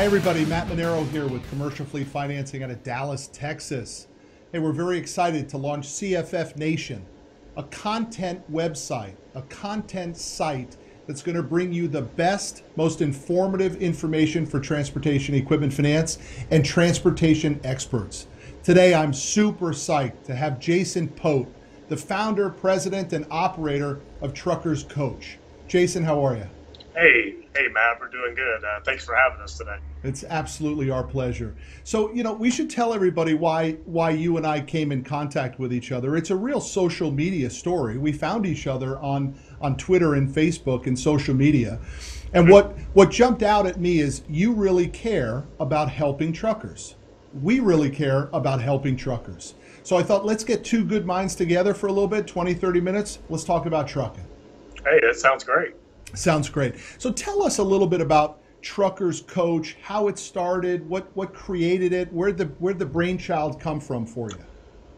everybody, Matt Manero here with Commercial Fleet Financing out of Dallas, Texas. Hey, we're very excited to launch CFF Nation, a content website, a content site that's going to bring you the best, most informative information for transportation equipment finance and transportation experts. Today, I'm super psyched to have Jason Poat, the founder, president, and operator of Truckers Coach. Jason, how are you? Hey, Matt, we're doing good. Thanks for having us today. It's absolutely our pleasure. So, we should tell everybody why you and I came in contact with each other. It's a real social media story. We found each other on Twitter and Facebook and social media. And what jumped out at me is you really care about helping truckers. We really care about helping truckers. So I thought, let's get two good minds together for a little bit, 20, 30 minutes. Let's talk about trucking. Hey, that sounds great. Sounds great. So tell us a little bit about Truckers Coach, how it started, what created it, where'd the brainchild come from for you?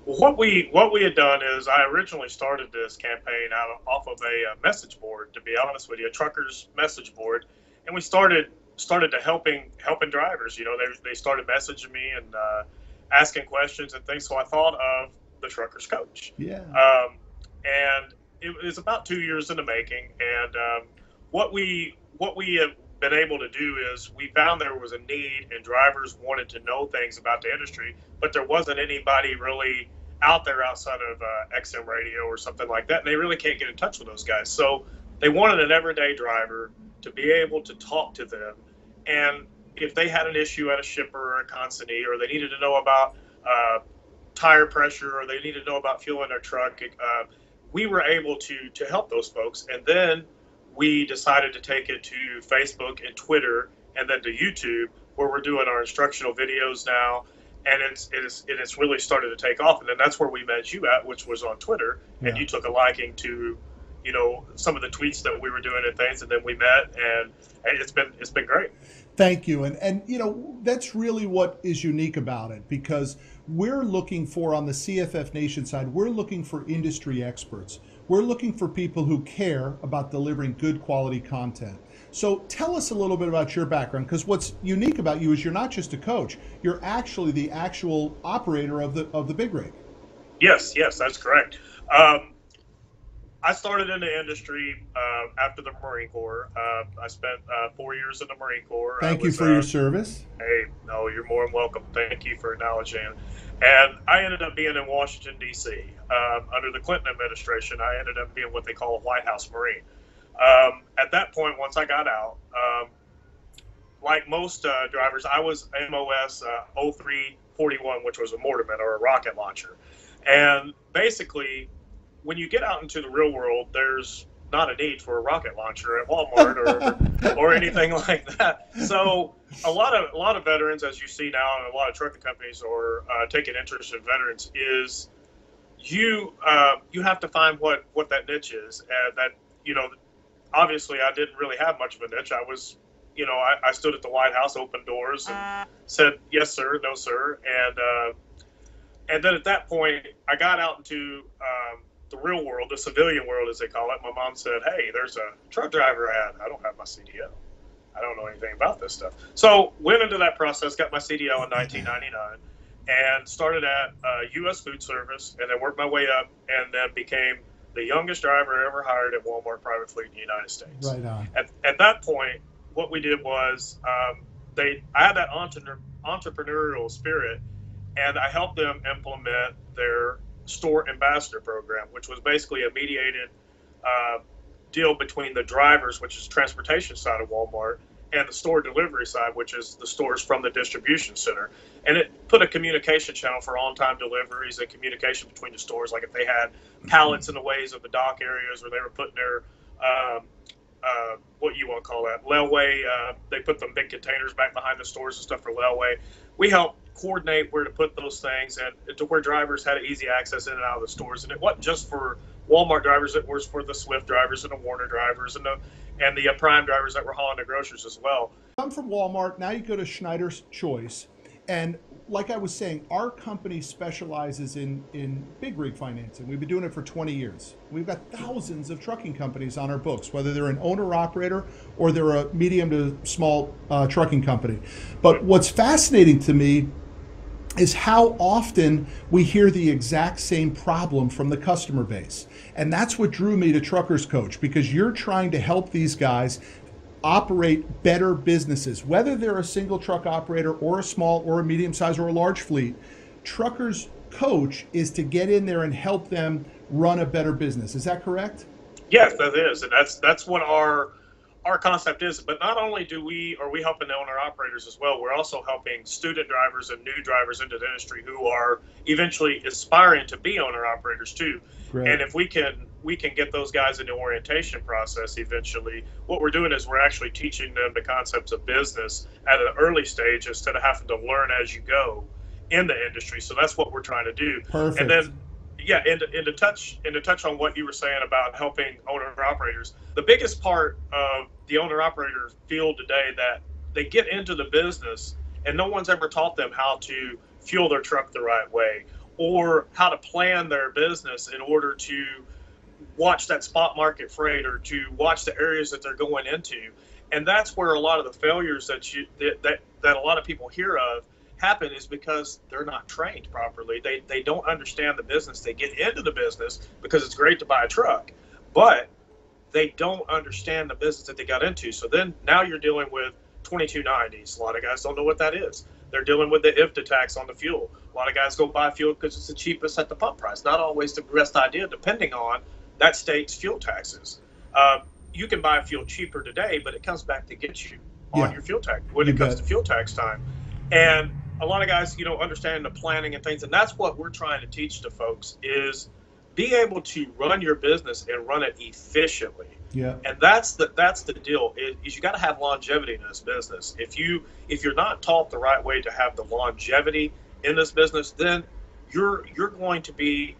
Well, what we had done is I originally started this campaign off of a message board, to be honest with you, a truckers message board, and we started to helping drivers. They started messaging me and asking questions and things. So I thought of the Truckers Coach. Yeah. And it was about 2 years in the making, and what we have been able to do is we found there was a need and drivers wanted to know things about the industry, but there wasn't anybody really out there outside of XM radio or something like that, and they really can't get in touch with those guys. So they wanted an everyday driver to be able to talk to them, and if they had an issue at a shipper or a consignee, or they needed to know about tire pressure, or they needed to know about fuel in their truck, we were able to help those folks. And then we decided to take it to Facebook and Twitter and then to YouTube, where we're doing our instructional videos now. And it's really started to take off. And then that's where we met you at, which was on Twitter. And you took a liking to, some of the tweets that we were doing and things. And then we met, and it's been great. Thank you. And that's really what is unique about it, because we're looking for, on the CFF Nation side, we're looking for industry experts. We're looking for people who care about delivering good quality content. So tell us a little bit about your background, because what's unique about you is you're not just a coach, you're actually the actual operator of the big rig. Yes, that's correct. I started in the industry after the Marine Corps. I spent 4 years in the Marine Corps. Thank you for your service. Hey, no, you're more than welcome. Thank you for acknowledging. And I ended up being in Washington, D.C. Under the Clinton administration. I ended up being what they call a White House Marine. At that point, once I got out, like most drivers, I was MOS 0341, which was a mortarman or a rocket launcher. And basically, when you get out into the real world, there's not a need for a rocket launcher at Walmart or anything like that. So a lot of veterans, as you see now, and a lot of trucking companies are taking interest in veterans, is you have to find what that niche is. And that, obviously I didn't really have much of a niche. I was, I stood at the White House, opened doors, and said yes sir, no sir, and then at that point I got out into the real world, the civilian world, as they call it. My mom said, hey, there's a truck driver ad. I don't have my CDL. I don't know anything about this stuff. So went into that process, got my CDL in 1999, and started at U.S. Food Service, and then worked my way up, and then became the youngest driver ever hired at Walmart Private Fleet in the United States. Right on. At that point, what we did was I had that entrepreneurial spirit, and I helped them implement their store ambassador program, which was basically a mediated deal between the drivers, which is transportation side of Walmart, and the store delivery side, which is the stores from the distribution center. And it put a communication channel for on-time deliveries and communication between the stores. Like if they had pallets in the ways of the dock areas, or they were putting their what you want to call that, layaway, they put them big containers back behind the stores and stuff for layaway. We helped coordinate where to put those things, and to where drivers had easy access in and out of the stores. And it wasn't just for Walmart drivers, it was for the Swift drivers and the Warner drivers and the Prime drivers that were hauling the groceries as well. I'm from Walmart, now you go to Schneider's Choice, and like I was saying, our company specializes in big rig financing. We've been doing it for 20 years. We've got thousands of trucking companies on our books, whether they're an owner-operator or they're a medium to small trucking company. But what's fascinating to me is how often we hear the exact same problem from the customer base. And that's what drew me to Truckers Coach, because you're trying to help these guys operate better businesses, whether they're a single truck operator or a small or a medium size or a large fleet. Truckers Coach is to get in there and help them run a better business. Is that correct? Yes, that is, and that's what our concept is. But not only are we helping the owner operators as well, we're also helping student drivers and new drivers into the industry who are eventually aspiring to be owner operators too. Great. And if we can get those guys in the orientation process eventually, what we're doing is we're actually teaching them the concepts of business at an early stage instead of having to learn as you go in the industry. So that's what we're trying to do. Perfect. And then yeah, and to touch on what you were saying about helping owner operators, the biggest part of the owner operator field today, that they get into the business and no one's ever taught them how to fuel their truck the right way, or how to plan their business in order to watch that spot market freight, or to watch the areas that they're going into. And that's where a lot of the failures that a lot of people hear of happen, is because they're not trained properly. They don't understand the business. They get into the business because it's great to buy a truck, but they don't understand the business that they got into. So then now you're dealing with 2290s. A lot of guys don't know what that is. They're dealing with the IFTA tax on the fuel. A lot of guys go buy fuel because it's the cheapest at the pump price. Not always the best idea, depending on that state's fuel taxes. You can buy fuel cheaper today, but it comes back to get you on your fuel tax when it comes to fuel tax time. And a lot of guys, understand the planning and things, and that's what we're trying to teach to folks, is be able to run your business and run it efficiently. Yeah. And that's the deal, is you got to have longevity in this business. If you're not taught the right way to have the longevity in this business, then you're going to be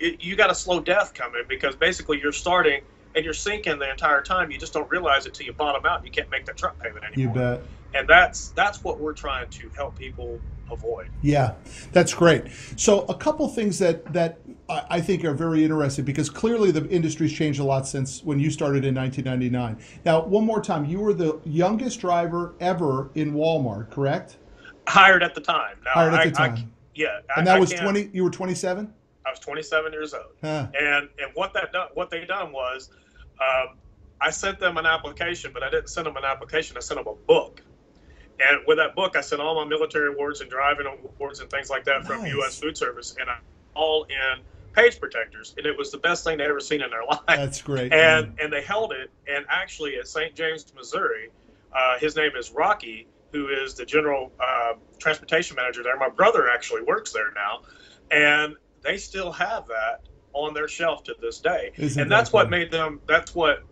you got a slow death coming, because basically you're starting and you're sinking the entire time. You just don't realize it till you bottom out and you can't make that truck payment anymore. You bet. And that's what we're trying to help people avoid. Yeah, that's great. So a couple things that I think are very interesting, because clearly the industry's changed a lot since when you started in 1999. Now, one more time, you were the youngest driver ever in Walmart, correct? Hired at the time. Now, hired at the time. And that was 20. You were 27. I was 27 years old. Huh. And what they done was, I sent them an application, but I didn't send them an application. I sent them a book. And with that book, I sent all my military awards and driving awards and things like that from U.S. Food Service, and all in page protectors. And it was the best thing they ever seen in their life. That's great. And they held it. And actually, at St. James, Missouri, his name is Rocky, who is the general transportation manager there. My brother actually works there now, and they still have that on their shelf to this day. And that's what made them. That's what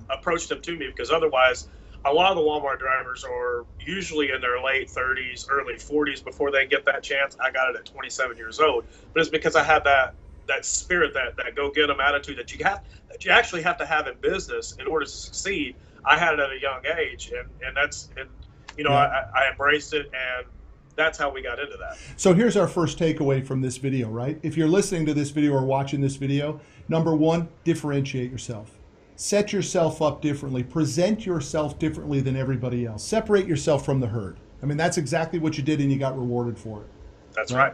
approached them to me, because otherwise, a lot of the Walmart drivers are usually in their late 30s, early 40s before they get that chance. I got it at 27 years old, but it's because I had that spirit, that go-get-em attitude that you actually have to have in business in order to succeed. I had it at a young age, and I embraced it, and that's how we got into that. So here's our first takeaway from this video, right? If you're listening to this video or watching this video, number one, differentiate yourself. Set yourself up differently. Present yourself differently than everybody else. Separate yourself from the herd. I mean, that's exactly what you did, and you got rewarded for it. That's right.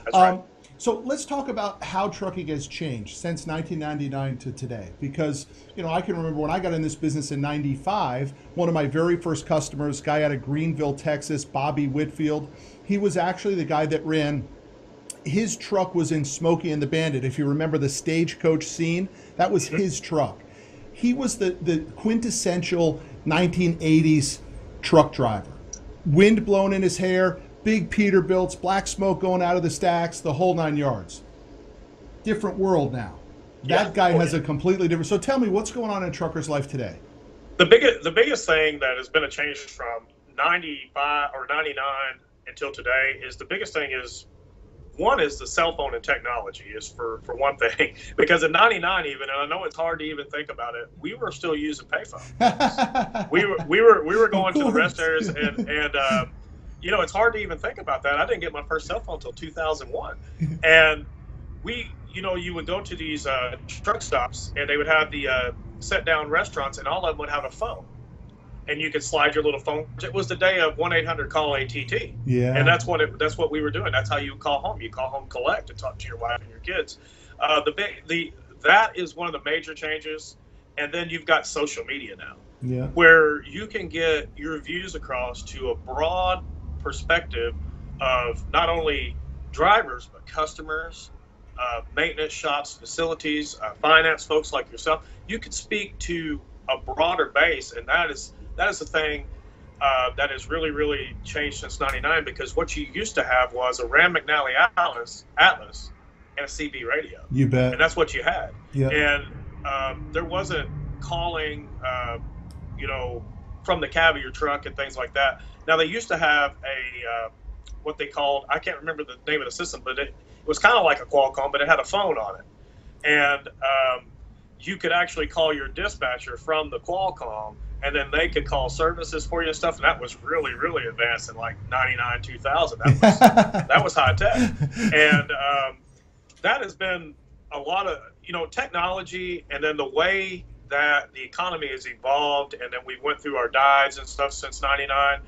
That's right. So let's talk about how trucking has changed since 1999 to today. Because, I can remember when I got in this business in 95, one of my very first customers, guy out of Greenville, Texas, Bobby Whitfield, he was actually the guy that ran, his truck was in Smokey and the Bandit. If you remember the stagecoach scene, that was his truck. He was the quintessential 1980s truck driver. Wind blowing in his hair, big Peterbilts, black smoke going out of the stacks, the whole 9 yards. Different world now. That guy has a completely different. So tell me, what's going on in a trucker's life today? The biggest thing that has been a change from 95 or 99 until today is one is the cell phone and technology, is for one thing, because in 99 even, and I know it's hard to even think about it, we were still using payphones. we were going to the rest areas and it's hard to even think about that. I didn't get my first cell phone until 2001. And you would go to these truck stops, and they would have the sit down restaurants, and all of them would have a phone. And you could slide your little phone. It was the day of 1-800-CALL ATT. Yeah. And that's what we were doing. That's how you call home. You call home collect and talk to your wife and your kids. That is one of the major changes. And then you've got social media now, yeah, where you can get your views across to a broad perspective of not only drivers, but customers, maintenance shops, facilities, finance folks like yourself. You could speak to a broader base, and that is the thing that has really, really changed since '99. Because what you used to have was a Rand McNally Atlas and a CB radio. You bet. And that's what you had. Yeah. And there wasn't calling, from the cab of your truck and things like that. Now, they used to have a what they called, I can't remember the name of the system, but it was kind of like a Qualcomm, but it had a phone on it. And you could actually call your dispatcher from the Qualcomm, and then they could call services for you and stuff. And that was really, really advanced in like 99, 2000. That was high tech. And that has been a lot of, technology, and then the way that the economy has evolved, and then we went through our dives and stuff since '99.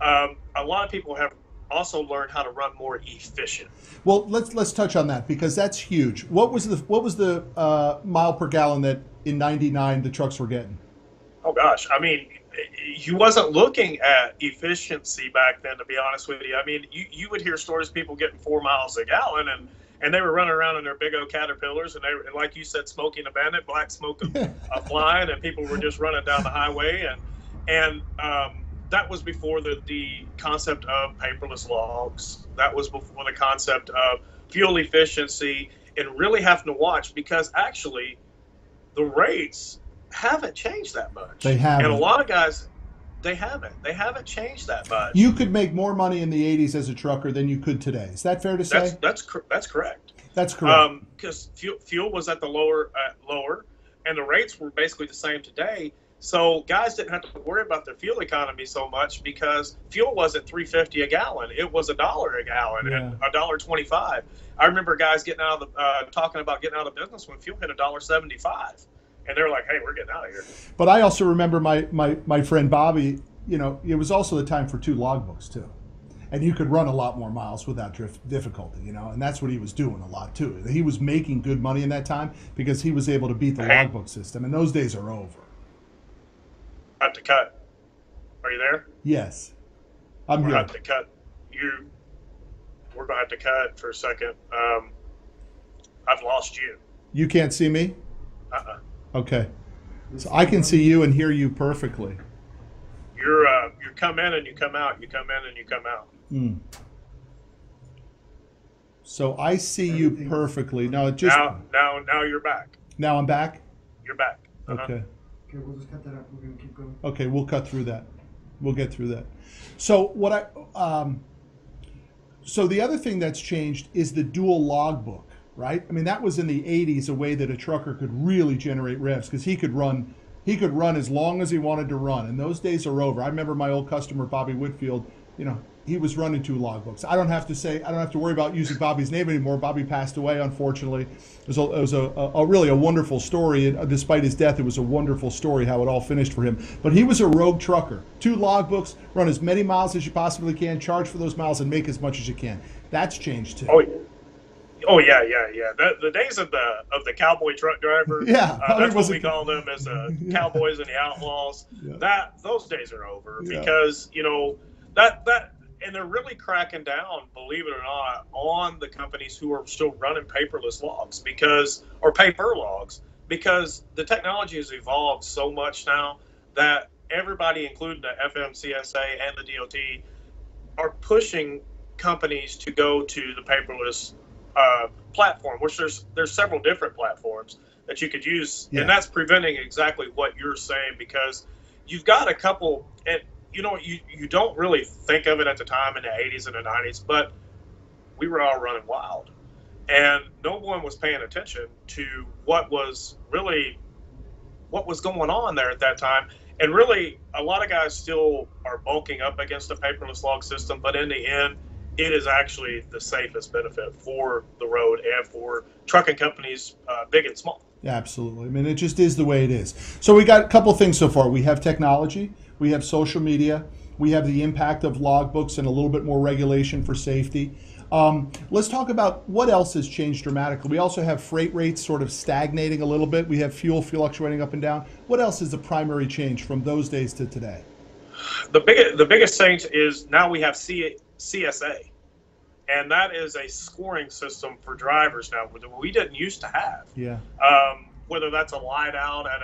A lot of people have also learned how to run more efficient. Well, let's touch on that, because that's huge. What was the mile per gallon that in '99 the trucks were getting? Oh gosh, I mean, you wasn't looking at efficiency back then, to be honest with you. I mean, you would hear stories of people getting 4 miles a gallon, and they were running around in their big old Caterpillars, and they were, like you said, smoking a bandit, black smoke flying, and people were just running down the highway, and that was before the concept of paperless logs. That was before the concept of fuel efficiency, and really having to watch, because actually the rates haven't changed that much. They haven't. And a lot of guys, they haven't changed that much. You could make more money in the '80s as a trucker than you could today. Is that fair to say? That's correct. That's correct. Because fuel was at the lower, and the rates were basically the same today. So guys didn't have to worry about their fuel economy so much, because fuel wasn't $3.50 a gallon; it was $1 a gallon, and $1.25. I remember guys getting out of talking about getting out of business when fuel hit $1.75, and they're like, "Hey, we're getting out of here." But I also remember my friend Bobby. It was also the time for 2 logbooks too, and you could run a lot more miles without difficulty. And that's what he was doing a lot too. He was making good money in that time because he was able to beat the logbook system, and those days are over. I have to cut. Are you there? Yes, I'm here. We're going to have to cut. We're going to have to cut for a second. I've lost you. You can't see me? Uh-uh. Okay. So I can see you and hear you perfectly. You come in and you come out. You come in and you come out. So I see you perfectly. Now you're back. Now I'm back? You're back. Okay. Okay, we'll just cut that up. We're going to keep going. Okay, we'll cut through that. We'll get through that. So so the other thing that's changed is the dual logbook, right? I mean, that was in the '80s a way that a trucker could really generate revs, because he could run as long as he wanted to run, and those days are over. I remember my old customer Bobby Whitfield. He was running 2 logbooks. I don't have to worry about using Bobby's name anymore. Bobby passed away, unfortunately. It was a really a wonderful story. And despite his death, it was a wonderful story how it all finished for him. But he was a rogue trucker. 2 logbooks, run as many miles as you possibly can, charge for those miles, and make as much as you can. That's changed too. Oh yeah. The days of the cowboy truck driver. Yeah, that's what we call them, as the cowboys and the outlaws. Yeah. Those days are over, because and they're really cracking down, believe it or not, on the companies who are still running paperless logs, or paper logs, because the technology has evolved so much now that everybody, including the FMCSA and the DOT, are pushing companies to go to the paperless platform, which there's several different platforms that you could use, and that's preventing exactly what you're saying, because you've got a couple, and you don't really think of it at the time in the 80s and the 90s, but we were all running wild, and no one was paying attention to what was going on there at that time. And really, a lot of guys still are bulking up against a paperless log system, but in the end, it is actually the safest benefit for the road and for trucking companies, big and small. Yeah, absolutely. I mean, it just is the way it is. So we got a couple things so far. We have technology, we have social media, we have the impact of logbooks and a little bit more regulation for safety. Let's talk about what else has changed dramatically. We also have freight rates sort of stagnating a little bit. We have fuel fluctuating up and down. What else is the primary change from those days to today? The biggest change is now we have CSA, and that is a scoring system for drivers now that we didn't used to have. Yeah. Whether that's a light out at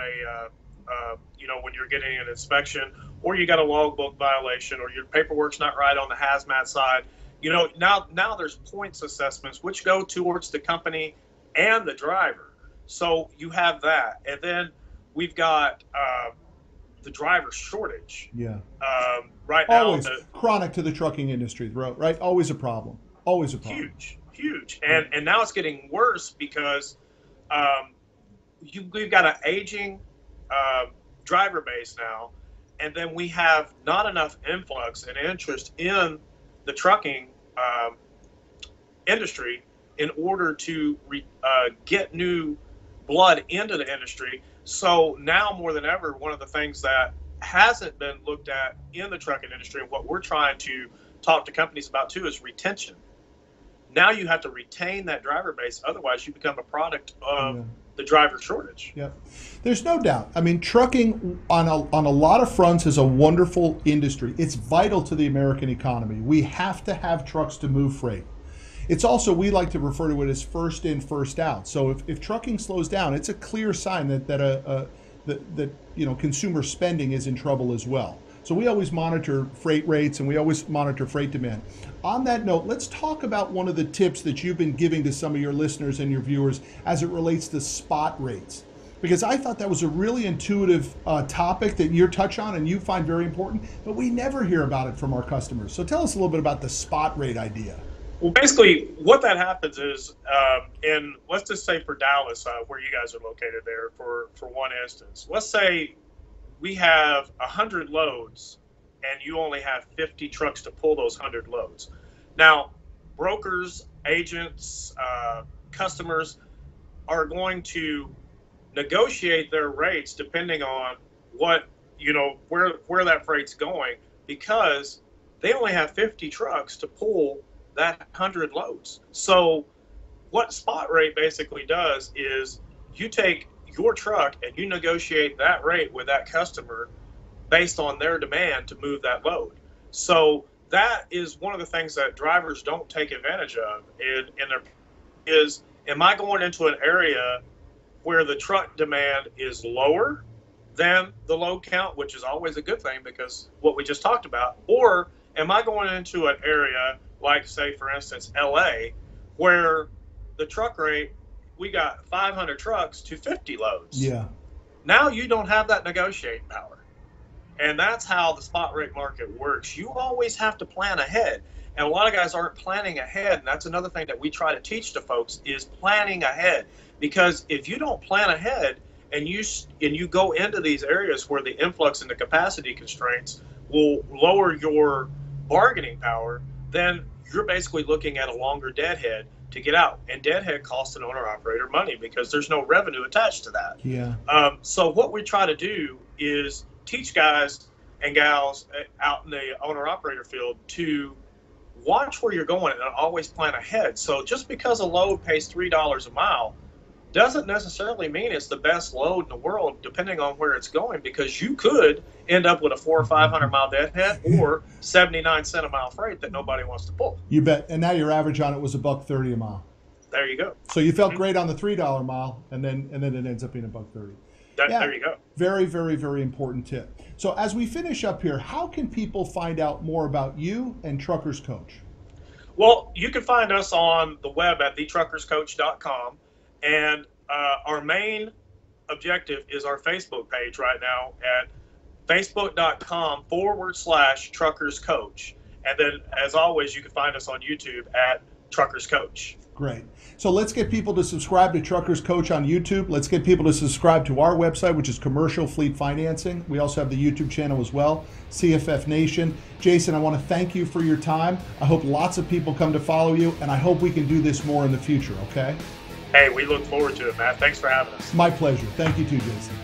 when you're getting an inspection, or you got a logbook violation, or your paperwork's not right on the hazmat side. Now there's points assessments which go towards the company and the driver. So you have that, and then we've got the driver shortage. Yeah. Right always now, chronic to the trucking industry, right? Always a problem. Always a problem. Huge, and now it's getting worse because we've got an aging driver base now, and then we have not enough influx and interest in the trucking industry in order to get new blood into the industry. So now more than ever, one of the things that hasn't been looked at in the trucking industry, and what we're trying to talk to companies about too, is retention. Now you have to retain that driver base, otherwise you become a product of the driver shortage. Yep. There's no doubt. I mean, trucking on a lot of fronts is a wonderful industry. It's vital to the American economy. We have to have trucks to move freight. It's also, we like to refer to it as first in, first out. So if trucking slows down, it's a clear sign that consumer spending is in trouble as well. So we always monitor freight rates and we always monitor freight demand. On that note, let's talk about one of the tips that you've been giving to some of your listeners and your viewers as it relates to spot rates. Because I thought that was a really intuitive topic that you're touch on and you find very important, but we never hear about it from our customers. So tell us a little bit about the spot rate idea. Well, basically, what that happens is, in let's just say for Dallas, where you guys are located there, for one instance, let's say we have 100 loads, and you only have 50 trucks to pull those 100 loads. Now, brokers, agents, customers are going to negotiate their rates depending on what where that freight's going, because they only have 50 trucks to pull that 100 loads. So what spot rate basically does is you take your truck and you negotiate that rate with that customer based on their demand to move that load. So that is one of the things that drivers don't take advantage of. Am I going into an area where the truck demand is lower than the load count, which is always a good thing because what we just talked about, or am I going into an area like, say, for instance, LA, where the truck rate, we got 500 trucks to 50 loads. Yeah. Now you don't have that negotiating power. And that's how the spot rate market works. You always have to plan ahead. And a lot of guys aren't planning ahead. And that's another thing that we try to teach to folks is planning ahead. Because if you don't plan ahead and you go into these areas where the influx and the capacity constraints will lower your bargaining power, then you're basically looking at a longer deadhead to get out. And deadhead costs an owner-operator money because there's no revenue attached to that. Yeah. So what we try to do is teach guys and gals out in the owner-operator field to watch where you're going and always plan ahead. So just because a load pays $3 a mile doesn't necessarily mean it's the best load in the world, depending on where it's going, because you could end up with a 400 or 500 mile deadhead or 79 cent a mile freight that nobody wants to pull. You bet. And now your average on it was $1.30 a mile. There you go. So you felt great on the $3 mile, and then it ends up being $1.30. There you go. Very, very, very important tip. So as we finish up here, how can people find out more about you and Truckers Coach? Well, you can find us on the web at thetruckerscoach.com. And our main objective is our Facebook page right now at facebook.com/Truckers Coach. And then, as always, you can find us on YouTube at Truckers Coach. Great. So let's get people to subscribe to Truckers Coach on YouTube. Let's get people to subscribe to our website, which is Commercial Fleet Financing. We also have the YouTube channel as well, CFF Nation. Jason, I want to thank you for your time. I hope lots of people come to follow you, and I hope we can do this more in the future, okay? Hey, we look forward to it, Matt. Thanks for having us. My pleasure. Thank you too, Jason.